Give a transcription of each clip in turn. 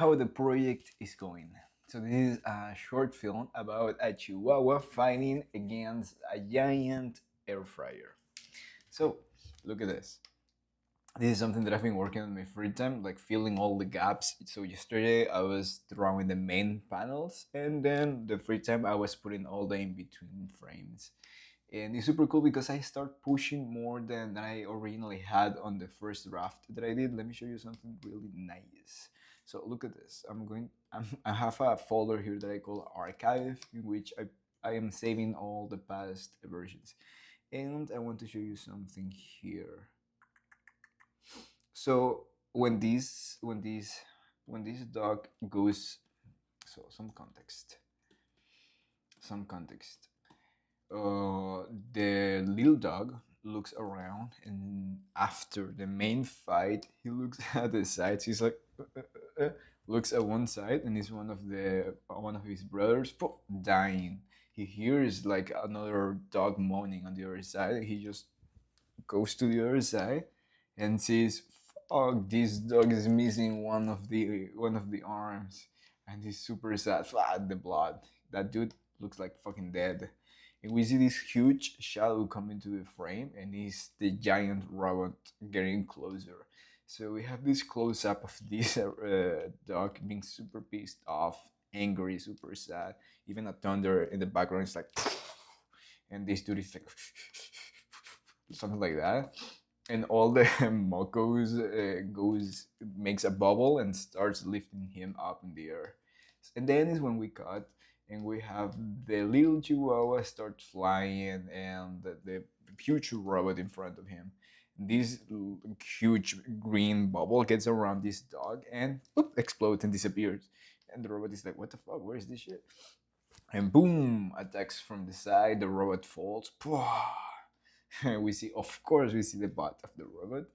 how the project is going. So this is a short film about a Chihuahua fighting against a giant air fryer. So look at this. This is something that I've been working on in my free time, like filling all the gaps. So yesterday I was drawing the main panels, and then the free time I was putting all the in between frames. And it's super cool because I start pushing more than I originally had on the first draft that I did. Let me show you something really nice. So look at this. I have a folder here that I call archive, in which I am saving all the past versions. And I want to show you something here. So when this dog goes, so some context. The little dog looks around, and after the main fight, he looks at the sides. He's like, looks at one side, and it's one of his brothers poof, dying. He hears like another dog moaning on the other side. He just goes to the other side and sees, "Fuck, this dog is missing one of the arms," and he's super sad. Flat the blood. That dude looks like fucking dead. And we see this huge shadow come into the frame, and it's the giant robot getting closer. So we have this close up of this dog being super pissed off, angry, super sad. Even a thunder in the background is like, and this dude is like, something like that. And all the mocos makes a bubble and starts lifting him up in the air. And then is when we cut and we have the little Chihuahua start flying, and the future robot in front of him. This huge green bubble gets around this dog and boop, explodes and disappears. And the robot is like, "What the fuck? Where is this shit?" And boom, attacks from the side. The robot falls. We see, of course, we see the butt of the robot,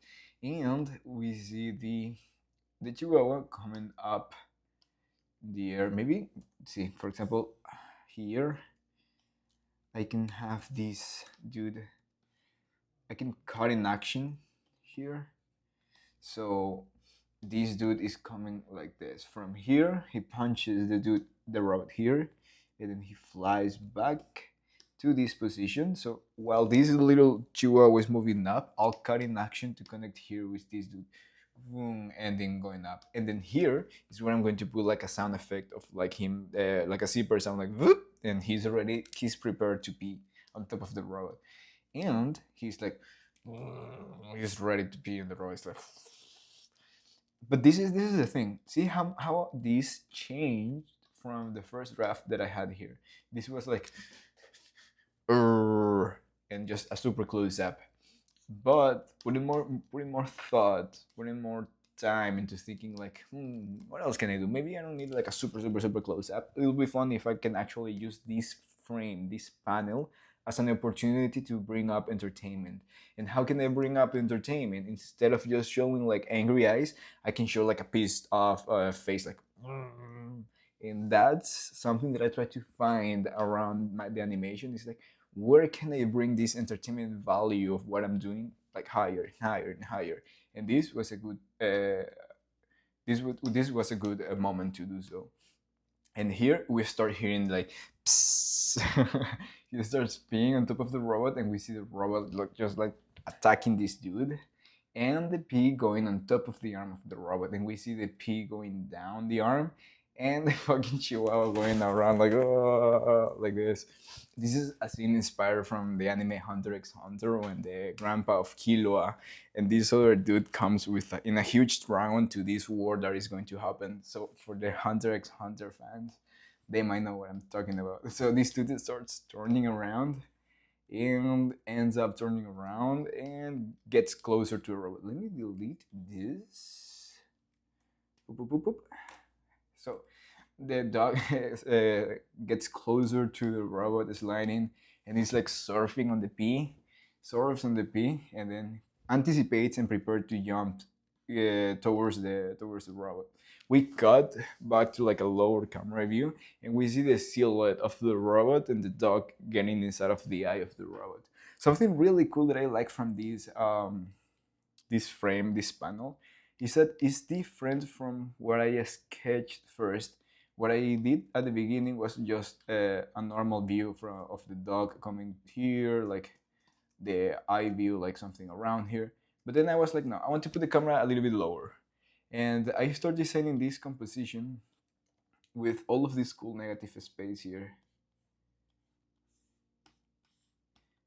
and we see the Chihuahua coming up the air. Maybe see, for example, here I can have this dude. I can cut in action here. So this dude is coming like this. From here, he punches the robot here, and then he flies back to this position. So while this little Chihuahua is moving up, I'll cut in action to connect here with this dude. Boom, and then going up. And then here is where I'm going to put like a sound effect of like him, like a zipper sound, like whoop, and he's prepared to pee on top of the robot. And he's like, he's ready to pee in the robot. It's like, but this is the thing. See how this changed from the first draft that I had here. This was like, and just a super close up. But putting more thought, putting more time into thinking like, what else can I do? Maybe I don't need like a super close up. It'll be fun if I can actually use this frame, this panel, as an opportunity to bring up entertainment. And how can I bring up entertainment? Instead of just showing like angry eyes, I can show like a pissed off face, like, and that's something that I try to find around the animation. Is like, where can I bring this entertainment value of what I'm doing like higher and higher and higher? And this was a good this was a good moment to do so. And here we start hearing like, psst. He starts peeing on top of the robot, and we see the robot just like attacking this dude, and the pee going on top of the arm of the robot, and we see the pee going down the arm, and the fucking Chihuahua going around like, "Oh," like this. This is a scene inspired from the anime Hunter x Hunter, when the grandpa of Killua and this other dude comes with in a huge dragon to this war that is going to happen. So for the Hunter x Hunter fans, they might know what I'm talking about. So this dude starts turning around and ends up turning around and gets closer to a robot. Let me delete this. Boop, boop, boop, boop. So the dog gets closer to the robot sliding, and he's like surfing on the pee, surfs on the pee, and then anticipates and prepares to jump towards the robot. We cut back to like a lower camera view, and we see the silhouette of the robot and the dog getting inside of the eye of the robot. Something really cool that I like from this frame, this panel, is that it's different from what I sketched first. What I did at the beginning was just a normal view of the dog coming here, like the eye view, like something around here. But then I was like, no, I want to put the camera a little bit lower. And I started designing this composition with all of this cool negative space here.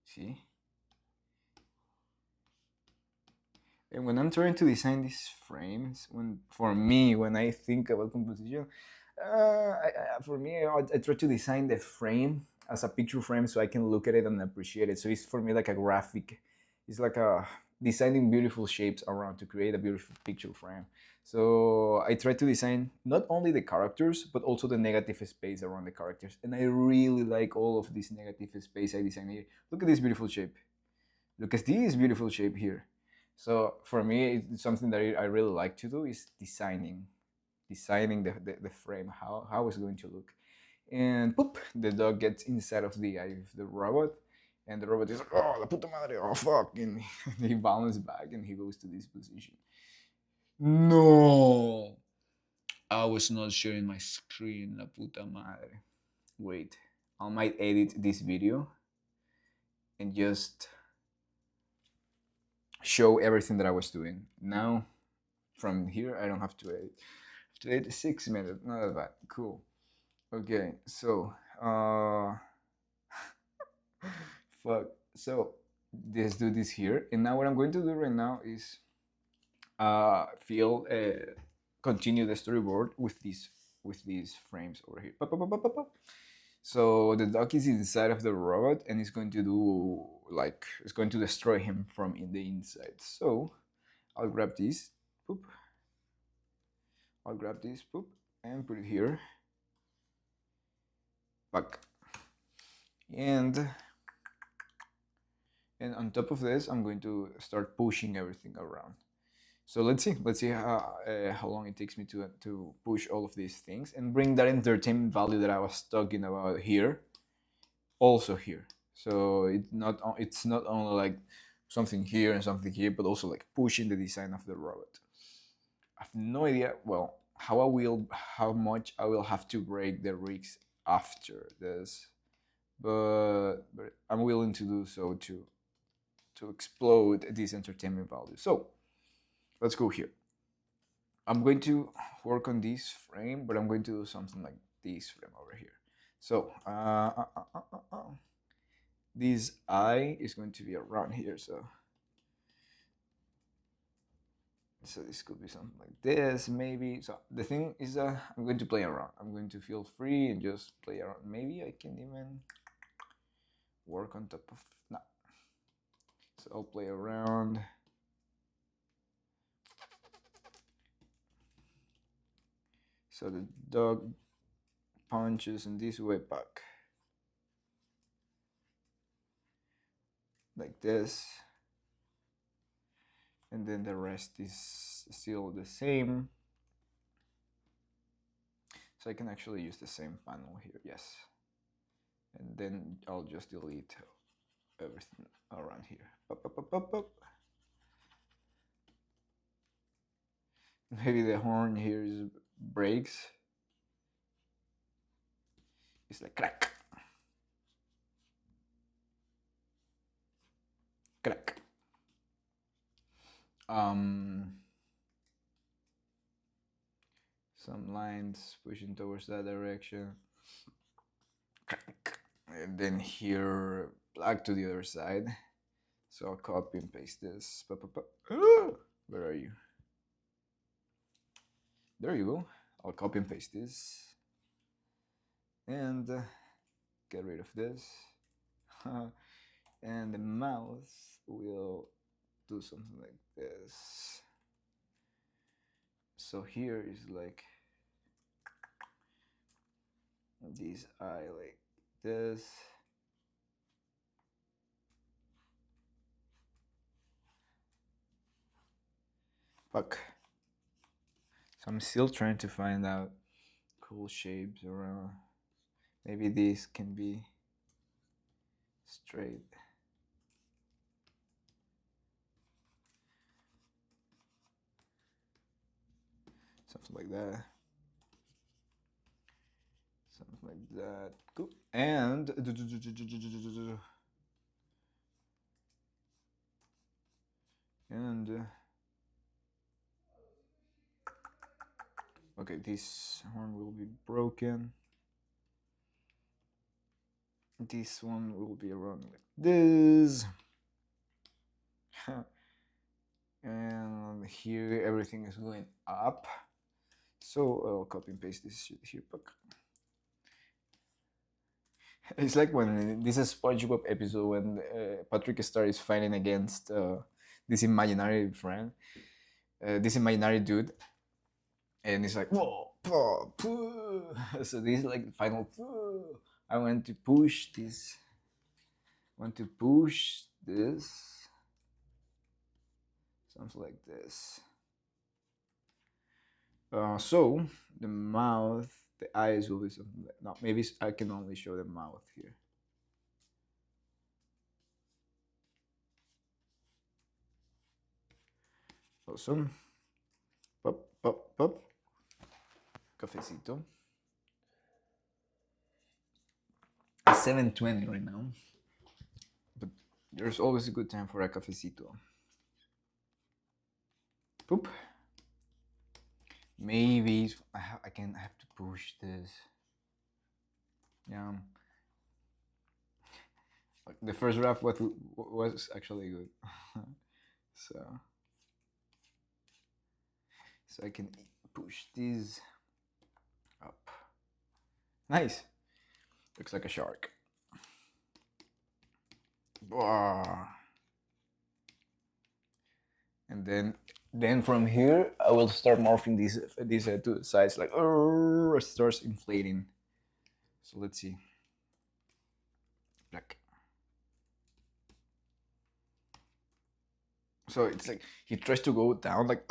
See? And when I'm trying to design these frames, for me, when I think about composition, for me, I try to design the frame as a picture frame so I can look at it and appreciate it. So it's for me like a graphic. It's like a designing beautiful shapes around to create a beautiful picture frame. So I try to design not only the characters but also the negative space around the characters. And I really like all of this negative space I designed here. Look at this beautiful shape. Look at this beautiful shape here. So for me, it's something that I really like to do is designing the frame, how it's going to look. And poop, the dog gets inside of the eye of the robot, and the robot is like, oh, la puta madre, oh fuck, and he bounces back and he goes to this position. No, I was not sharing my screen, la puta madre. Wait, I might edit this video and just show everything that I was doing. Now, from here, I don't have to edit. I have to edit 6 minutes, not that bad. Cool. Okay, so, fuck. So, let's do this here. And now what I'm going to do right now is continue the storyboard with these frames over here. Pop, pop, pop, pop, pop, pop. So the dog is inside of the robot and it's going to do like it's going to destroy him from in the inside. So I'll grab this, poop. I'll grab this, poop, and put it here. Back. And on top of this, I'm going to start pushing everything around. So let's see how long it takes me to push all of these things and bring that entertainment value that I was talking about here, also here. So it's not only like something here and something here, but also like pushing the design of the robot. I have no idea. Well, how much I will have to break the rigs after this, but I'm willing to do so to explode this entertainment value. So let's go here. I'm going to work on this frame, but I'm going to do something like this frame over here. So this eye is going to be around here. So this could be something like this, maybe. So the thing is I'm going to play around. I'm going to feel free and just play around. Maybe I can even work on top of, no. So I'll play around. So the dog punches in this way back. Like this. And then the rest is still the same. So I can actually use the same panel here, yes. And then I'll just delete everything around here. Pop, pop, pop, pop, pop. Maybe the horn here breaks. It's like crack. Crack. Some lines pushing towards that direction. Crack. And then here, black to the other side. So I'll copy and paste this. Where are you? There you go. I'll copy and paste this. And get rid of this. And the mouth will do something like this. So here is like this eye like this. Fuck. So I'm still trying to find out cool shapes around. Maybe this can be straight. something like that. Something like that. Cool. And okay, this horn will be broken. This one will be around like this. And here everything is going up. So I'll copy and paste this shit here. It's like when this is SpongeBob episode when Patrick Star is fighting against this imaginary friend, this imaginary dude, and it's like whoa, pah, poo. So this is like the final. Poo. I want to push this. Want to push this. Something like this. So the mouth, the eyes will be something like no. Maybe I can only show the mouth here. Awesome. Pop, pop, pop. Cafecito. It's 7:20 right now, but there's always a good time for a cafecito. Poop. Maybe I have to push this. Yeah. The first draft was actually good. so I can push this up. Nice. Looks like a shark. And then from here I will start morphing these two sides like starts inflating. So let's see. Black. So it's like he tries to go down like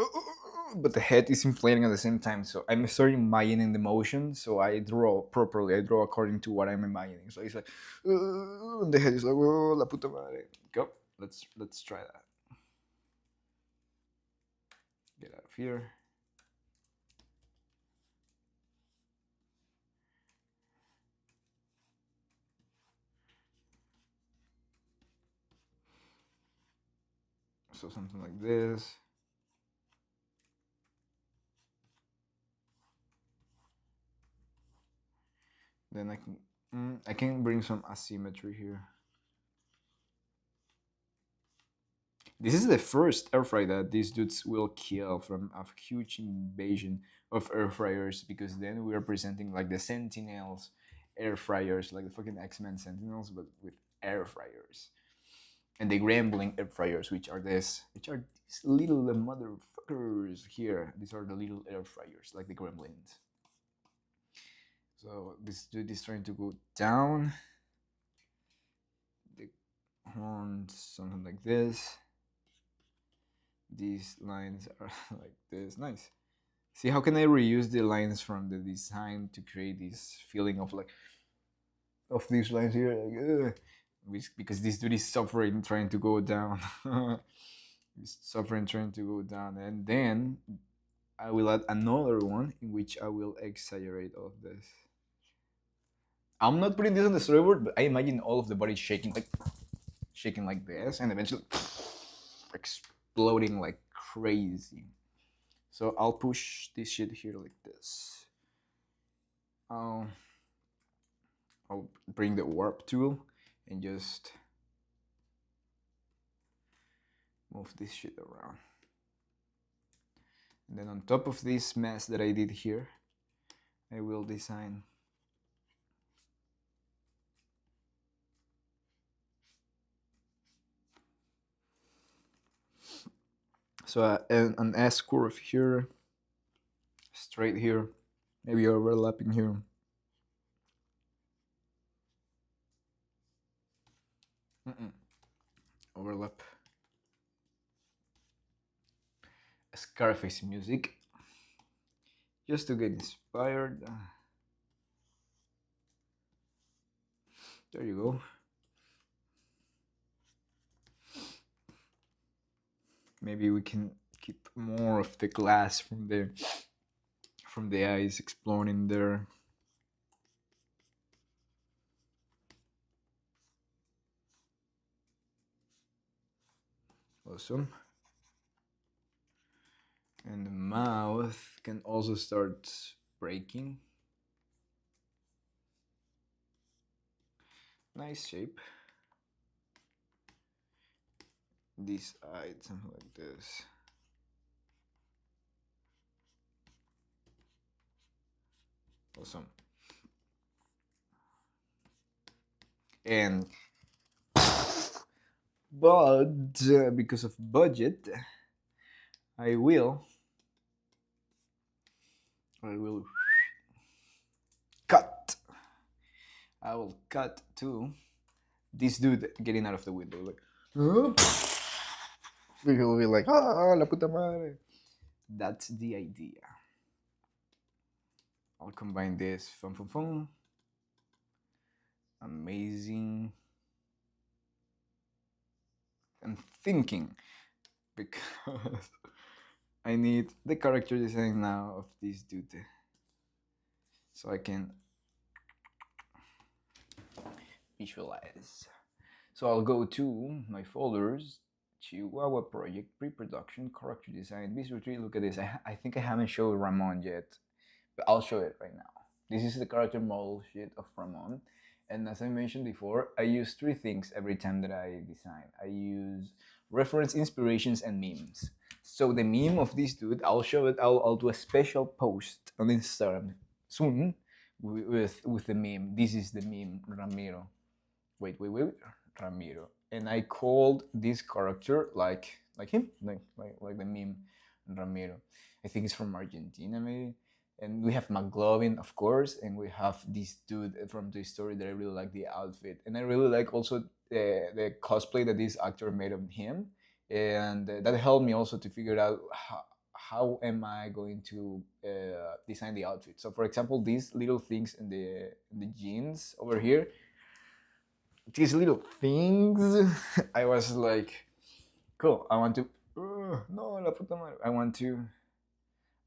but the head is inflating at the same time. So I'm starting imagining the motion, so I draw properly. I draw according to what I'm imagining. So it's like and the head is like oh la puta madre. Go. Let's try that. Get out of here. So something like this. Then I can bring some asymmetry here. This is the first air fryer that these dudes will kill from a huge invasion of air fryers, because then we are presenting like the Sentinels air fryers, like the fucking X-Men Sentinels, but with air fryers. And the Grambling air fryers, which are these little motherfuckers here. These are the little air fryers, like the Gremlins. So this dude is trying to go down. The horns, something like this. These lines are like this. Nice. See, how can I reuse the lines from the design to create this feeling of like of these lines here, like, because this dude is suffering trying to go down. He's suffering trying to go down, and then I will add another one in which I will exaggerate all of this. I'm not putting this on the storyboard, but I imagine all of the body shaking like this, and eventually exploding like crazy. So I'll push this shit here like this. I'll bring the warp tool and just move this shit around. And then on top of this mess that I did here, I will design so an S curve here, straight here, maybe overlapping here. Overlap. Scarface music, just to get inspired. There you go. Maybe we can keep more of the glass from there. from the eyes exploring there. Awesome. And the mouth can also start breaking. Nice shape. This eye, something like this. Awesome. And but because of budget, I will I will cut. I will cut to this dude getting out of the window. Like, "Huh?" He'll be like, ah, la puta madre. That's the idea. I'll combine this. Fun, fun, fun. Amazing. I'm thinking because I need the character design now of this dude. So I can visualize. So I'll go to my folders, Chihuahua project, pre-production, character design, visual tree. Look at this. I think I haven't showed Ramon yet, but I'll show it right now. This is the character model sheet of Ramon. And as I mentioned before, I use three things every time that I design. I use reference, inspirations, and memes. So the meme of this dude, I'll show it. I'll do a special post on Instagram soon with the meme. This is the meme, Ramiro. Wait, Ramiro. And I called this character like him, like the meme, Ramiro. I think it's from Argentina, maybe. And we have McLovin, of course, and we have this dude from Toy Story that I really like the outfit, and I really like also the cosplay that this actor made of him, and that helped me also to figure out how am I going to design the outfit. So, for example, these little things in the jeans over here, these little things, I was like, cool. I want to. No, la puta madre.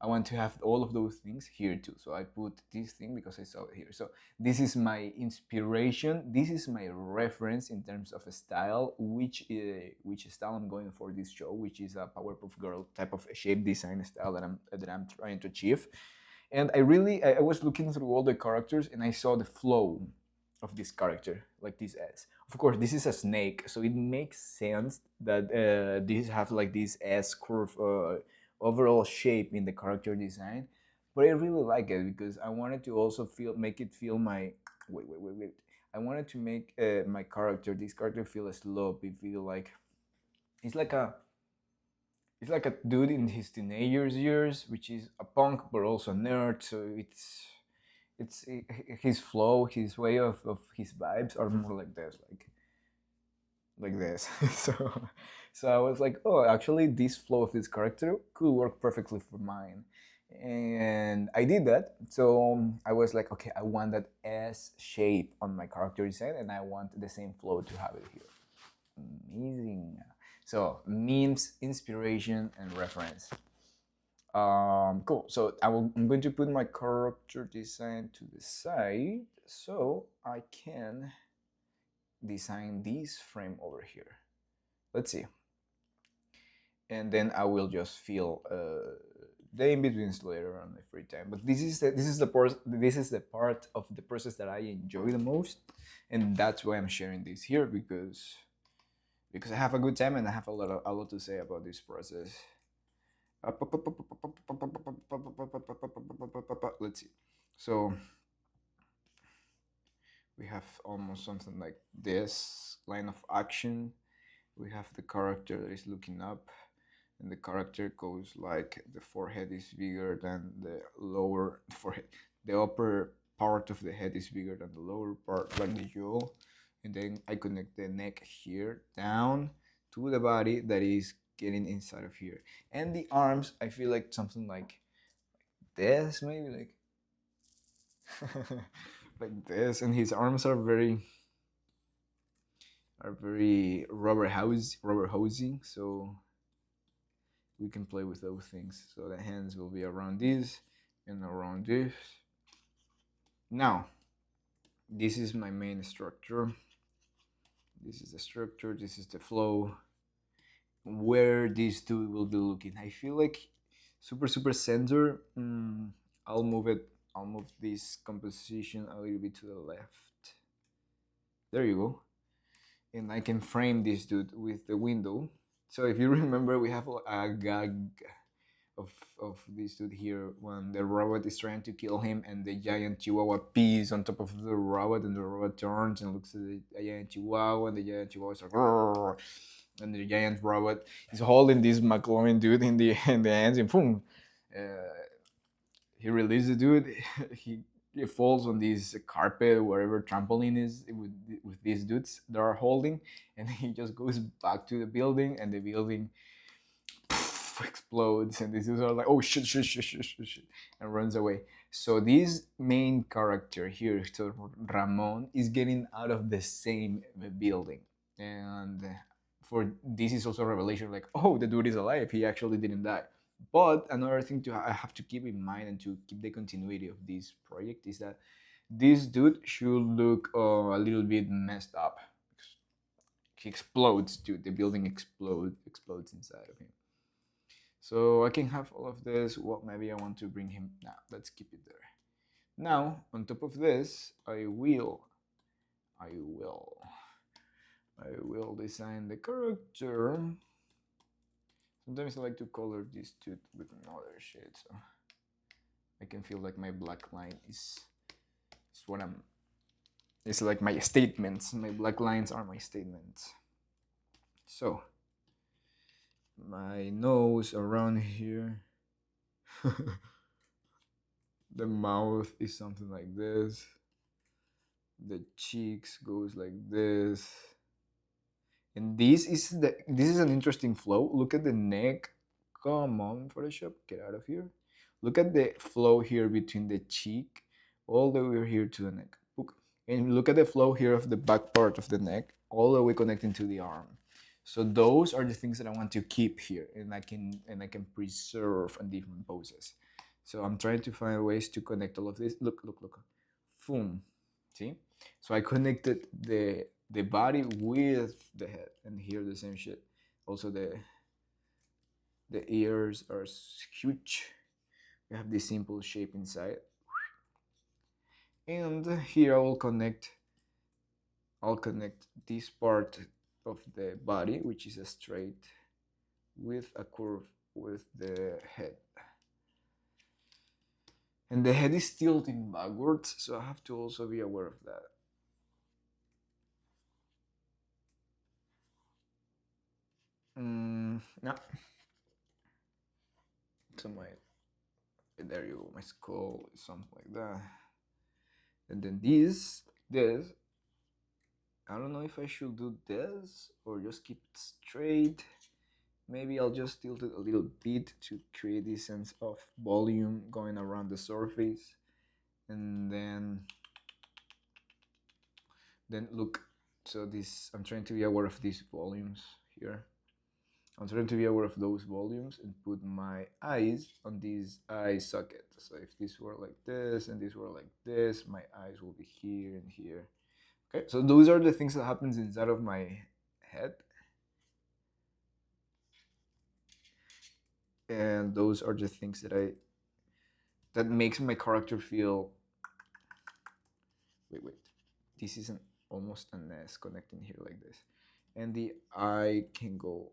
I want to have all of those things here too. So I put this thing because I saw it here. So this is my inspiration. This is my reference in terms of a style, which style I'm going for this show, which is a Powerpuff Girl type of shape design style that I'm trying to achieve. And I was looking through all the characters and I saw the flow of this character, like this S. Of course, this is a snake, so it makes sense that this have like this S curve overall shape in the character design. But I really like it because I wanted to also make it feel my wait. I wanted to make this character feel sloppy, feel like it's like a it's like a dude in his teenagers years, which is a punk but also a nerd. So it's his flow, his way of his vibes are more like this, like this. So I was like, oh, actually, this flow of this character could work perfectly for mine, and I did that. So I was like, okay, I want that S shape on my character design, and I want the same flow to have it here. Amazing. So memes, inspiration, and reference. Cool. So I'm going to put my character design to the side so I can design this frame over here. Let's see. And then I will just fill the in-betweens later on my free time. But this is the part of the process that I enjoy the most, and that's why I'm sharing this here because I have a good time and I have a lot to say about this process. Let's see. So we have almost something like this line of action. We have the character that is looking up, and the character goes like the forehead is bigger than the lower forehead. The upper part of the head is bigger than the lower part, like the jaw. And then I connect the neck here down to the body that is getting inside of here. And the arms, I feel like something like this, maybe like like this. And his arms are very rubber hosing, so we can play with those things. So the hands will be around these, and around this. Now, this is my main structure. This is the structure, this is the flow. Where these two will be looking. I feel like super center. I'll move it. I'll move this composition a little bit to the left. There you go. And I can frame this dude with the window. So if you remember, we have a gag of this dude here when the robot is trying to kill him and the giant chihuahua pees on top of the robot and the robot turns and looks at the giant chihuahua and the giant chihuahua is like "Rrr," and the giant robot is holding this McLovin dude in the hands and boom, uh, he releases the dude. He falls on this carpet wherever trampoline is with these dudes that are holding, and he just goes back to the building and the building explodes and these dudes are like, oh shit, and runs away. So this main character here, so Ramon, is getting out of the same building, and for this is also a revelation, like, oh, the dude is alive, he actually didn't die. But another thing I have to keep in mind and to keep the continuity of this project is that this dude should look a little bit messed up. He explodes, dude. The building explodes inside of him. So I can have all of this. Well, maybe I want to bring him. Now, let's keep it there. Now, on top of this, I will design the character. Sometimes I like to color this too with another shade, so I can feel like my black line is what I'm. It's like my statements. My black lines are my statements. So my nose around here. The mouth is something like this. The cheeks goes like this. And this is an interesting flow. Look at the neck. Come on, Photoshop, get out of here. Look at the flow here between the cheek all the way here to the neck. And look at the flow here of the back part of the neck all the way connecting to the arm. So those are the things that I want to keep here, and I can preserve in different poses. So I'm trying to find ways to connect all of this. Look. Boom. See? So I connected the body with the head, and here the same shit. Also the ears are huge. We have this simple shape inside. And here I'll connect this part of the body, which is a straight, with a curve with the head. And the head is tilting backwards, so I have to also be aware of that. No. So there you go, my skull is something like that. And then this, I don't know if I should do this or just keep it straight. Maybe I'll just tilt it a little bit to create this sense of volume going around the surface. And then look, so this, I'm trying to be aware of these volumes here. I'm trying to be aware of those volumes and put my eyes on this eye socket. So if this were like this and this were like this, my eyes will be here and here. Okay, so those are the things that happens inside of my head. And those are the things that makes my character feel. Wait. This is almost an S connecting here like this. And the eye can go.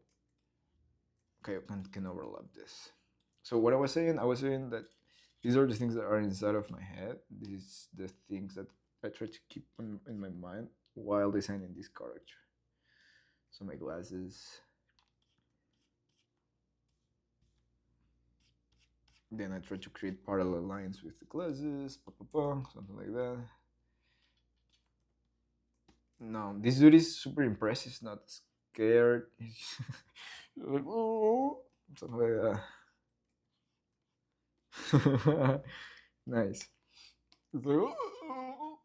Okay, I can overlap this. So what I was saying that these are the things that are inside of my head. These are the things that I try to keep in my mind while designing this character. So my glasses. Then I try to create parallel lines with the glasses, something like that. No, this dude is super impressive. He's not scared. Like, oh, something like that. Nice. It's like, oh.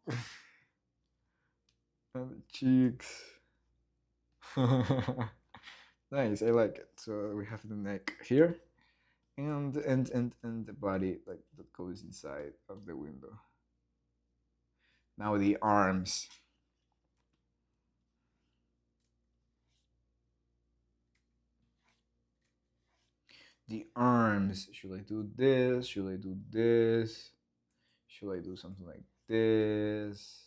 And the cheeks. Nice, I like it. So we have the neck here, and the body like that goes inside of the window. Now the arms. The arms. Should I do this? Should I do this? Should I do something like this?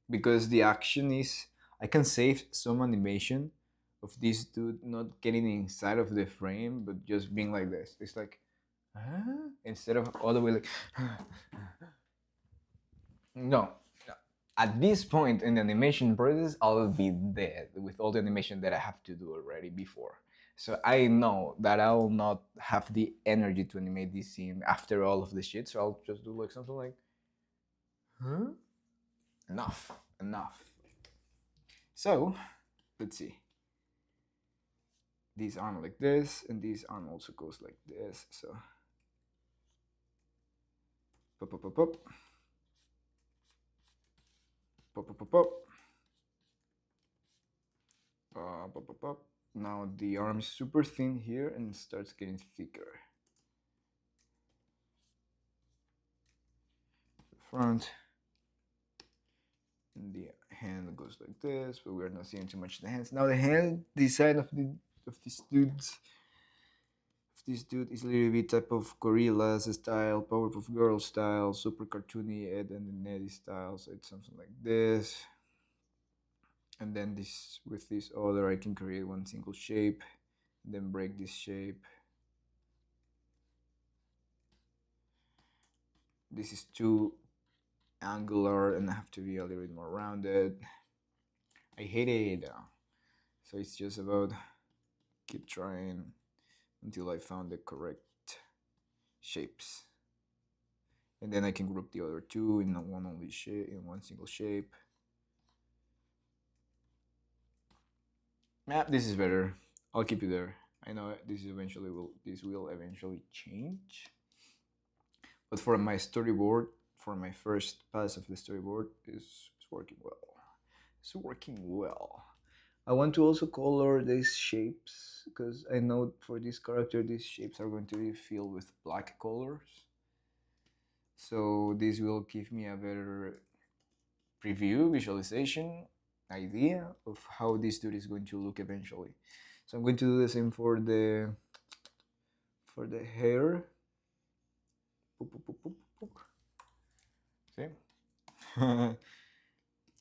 Because the action is, I can save some animation of this dude not getting inside of the frame, but just being like this. It's like, huh? Instead of all the way like, no. At this point in the animation process, I'll be dead with all the animation that I have to do already before. So I know that I'll not have the energy to animate this scene after all of the shit. So I'll just do like something like, huh? Enough, enough. So let's see. These arm like this, and this arm also goes like this. So pop, pop, pop, pop, pop, pop, pop, pop, pop, pop, pop. Now the arm is super thin here and starts getting thicker. The front, and the hand goes like this, but we're not seeing too much of the hands. Now the hand design of this dude is a little bit type of gorillas style, Powerpuff Girls style, super cartoony Ed and Eddie style. So it's something like this. And then this with this other, I can create one single shape, then break this shape. This is too angular, and I have to be a little bit more rounded. I hate it. So it's just about keep trying until I found the correct shapes. And then I can group the other two in one only shape, in one single shape. This is better. I'll keep it there. I know this will eventually change. But for my storyboard, for my first pass of the storyboard, is working well. It's working well. I want to also color these shapes because I know for this character these shapes are going to be filled with black colors. So this will give me a better preview, visualization, idea of how this dude is going to look eventually. So I'm going to do the same for the hair. See?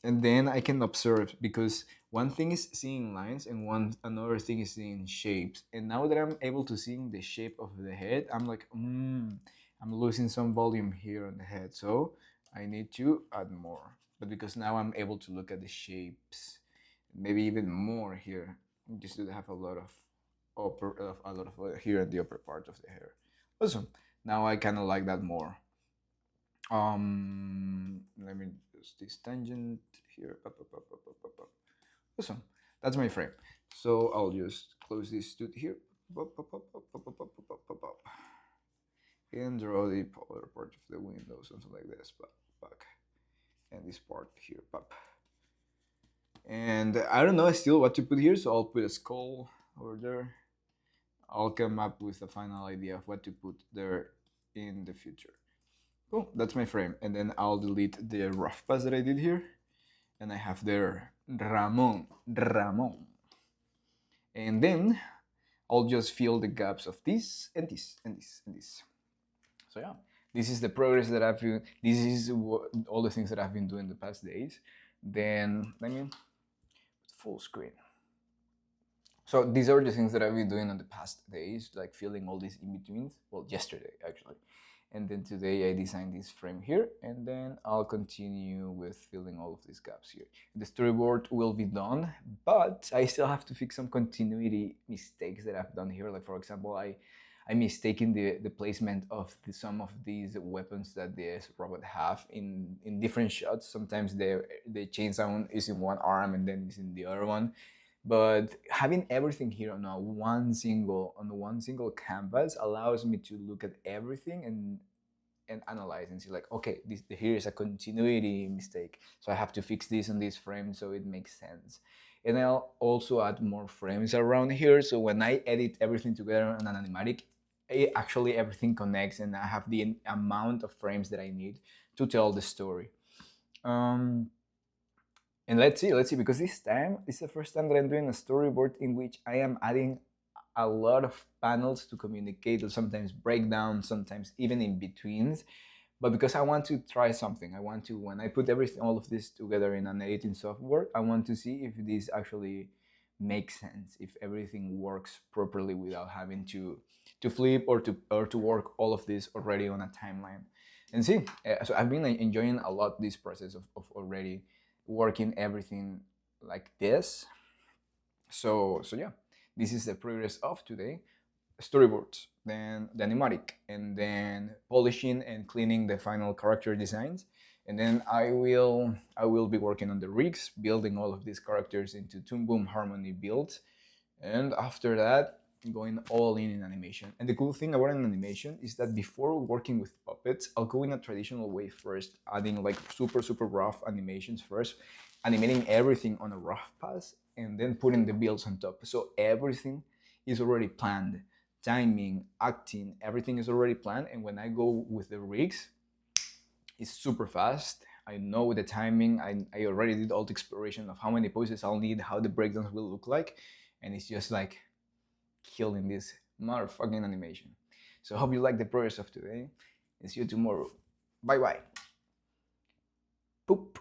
And then I can observe because one thing is seeing lines and another thing is seeing shapes. And now that I'm able to see the shape of the head, I'm like, I'm losing some volume here on the head, so I need to add more. But because now I'm able to look at the shapes, maybe even more here, just to have a lot of here at the upper part of the hair. Awesome. Now I kind of like that more. Let me use this tangent here. Awesome. That's my frame. So I'll just close this dude here. And draw the other part of the window, something like this. Back. And this part here. Pop. And I don't know still what to put here, so I'll put a skull over there. I'll come up with a final idea of what to put there in the future. Cool, that's my frame. And then I'll delete the rough pass that I did here. And I have there Ramon. And then I'll just fill the gaps of this and this and this and this. So yeah, this is the progress that I've been, this is all the things that I've been doing the past days. Then, full screen. So these are the things that I've been doing on the past days, like filling all these in-betweens. Well, yesterday, actually. And then today I designed this frame here, and then I'll continue with filling all of these gaps here. The storyboard will be done, but I still have to fix some continuity mistakes that I've done here. Like for example, I'm mistaken the placement of some of these weapons that this robot have in different shots. Sometimes the chainsaw is in one arm and then it's in the other one. But having everything here on one single canvas allows me to look at everything and analyze and see like, okay, here is a continuity mistake, so I have to fix this on this frame so it makes sense. And I'll also add more frames around here. So when I edit everything together on an animatic, actually everything connects and I have the amount of frames that I need to tell the story. Um, and let's see, because this time is the first time that I'm doing a storyboard in which I am adding a lot of panels to communicate, or sometimes breakdowns, sometimes even in betweens. But because I want to try something, I want to, when I put everything, all of this together in an editing software, I want to see if this actually makes sense, if everything works properly without having to flip or to work all of this already on a timeline. And see, so I've been enjoying a lot this process of already working everything like this. So yeah, this is the progress of today. Storyboards, then the animatic, and then polishing and cleaning the final character designs. And then I will be working on the rigs, building all of these characters into Toon Boom Harmony builds. And after that, going all in animation. And the cool thing about an animation is that before working with puppets, I'll go in a traditional way first, adding like super rough animations first, animating everything on a rough pass, and then putting the builds on top. So everything is already planned. Timing, acting, everything is already planned. And when I go with the rigs, it's super fast. I know the timing. I already did all the exploration of how many poses I'll need, how the breakdowns will look like. And it's just like killing this motherfucking animation. So I hope you like the progress of today, and see you tomorrow. Bye bye. Poop.